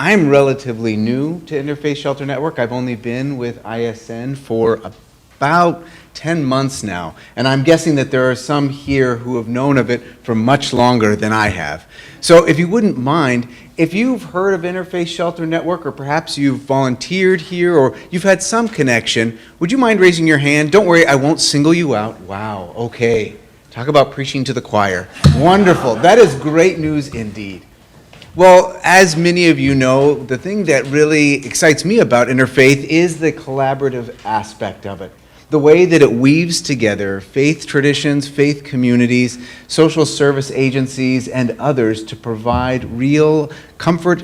I'm relatively new to Interfaith Shelter Network. I've only been with ISN for about 10 months now, and I'm guessing that there are some here who have known of it for much longer than I have. So if you wouldn't mind, if you've heard of Interfaith Shelter Network, or perhaps you've volunteered here, or you've had some connection, would you mind raising your hand? Don't worry, I won't single you out. Wow, okay. Talk about preaching to the choir. Wonderful. That is great news indeed. Well, as many of you know, the thing that really excites me about Interfaith is the collaborative aspect of it. The way that it weaves together faith traditions, faith communities, social service agencies, and others to provide real comfort,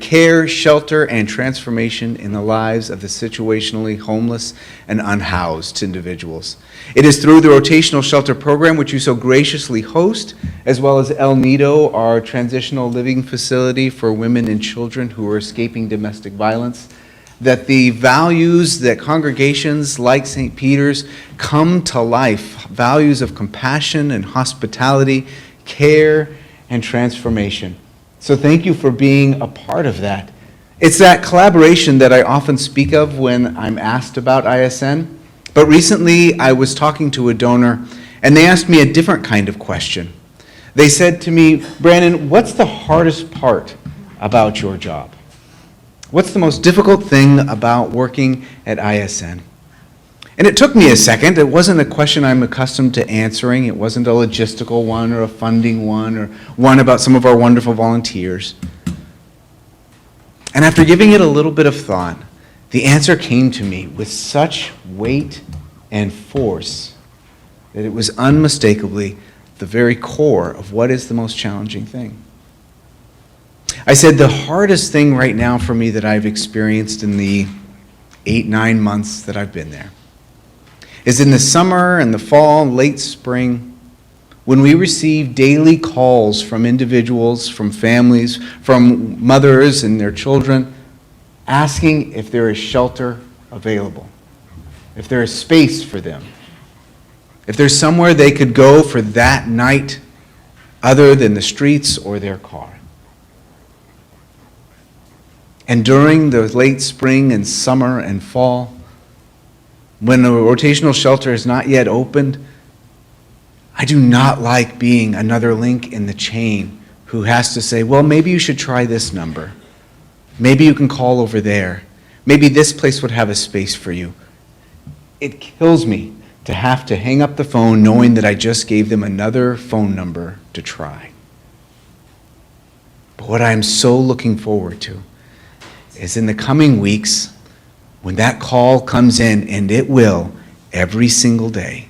care, shelter, and transformation in the lives of the situationally homeless and unhoused individuals. It is through the Rotational Shelter Program, which you so graciously host, as well as El Nido, our transitional living facility for women and children who are escaping domestic violence, that the values that congregations like St. Peter's come to life, values of compassion and hospitality, care, and transformation. So thank you for being a part of that. It's that collaboration that I often speak of when I'm asked about ISN. But recently I was talking to a donor and they asked me a different kind of question. They said to me, Brandon, what's the hardest part about your job? What's the most difficult thing about working at ISN? And it took me a second. It wasn't a question I'm accustomed to answering. It wasn't a logistical one or a funding one or one about some of our wonderful volunteers. And after giving it a little bit of thought, the answer came to me with such weight and force that it was unmistakably the very core of what is the most challenging thing. I said the hardest thing right now for me that I've experienced in the 8-9 months that I've been there is in the summer and the fall, late spring, when we receive daily calls from individuals, from families, from mothers and their children, asking if there is shelter available, if there is space for them, if there's somewhere they could go for that night other than the streets or their car. And during the late spring and summer and fall, when the rotational shelter is not yet opened, I do not like being another link in the chain who has to say, well, maybe you should try this number. Maybe you can call over there. Maybe this place would have a space for you. It kills me to have to hang up the phone knowing that I just gave them another phone number to try. But what I'm so looking forward to is in the coming weeks, when that call comes in, and it will every single day,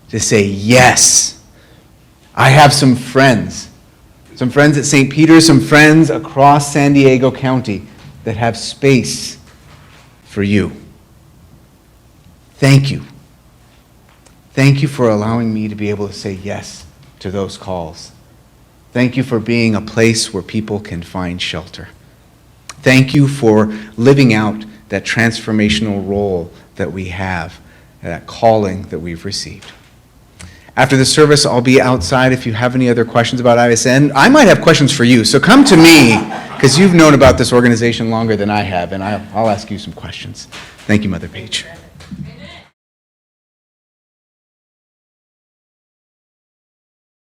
to say, yes, I have some friends at St. Peter's, some friends across San Diego County that have space for you. Thank you. Thank you for allowing me to be able to say yes to those calls. Thank you for being a place where people can find shelter. Thank you for living out that transformational role that we have, that calling that we've received. After the service, I'll be outside if you have any other questions about ISN. I might have questions for you, so come to me, because you've known about this organization longer than I have, and I'll ask you some questions. Thank you, Mother Page.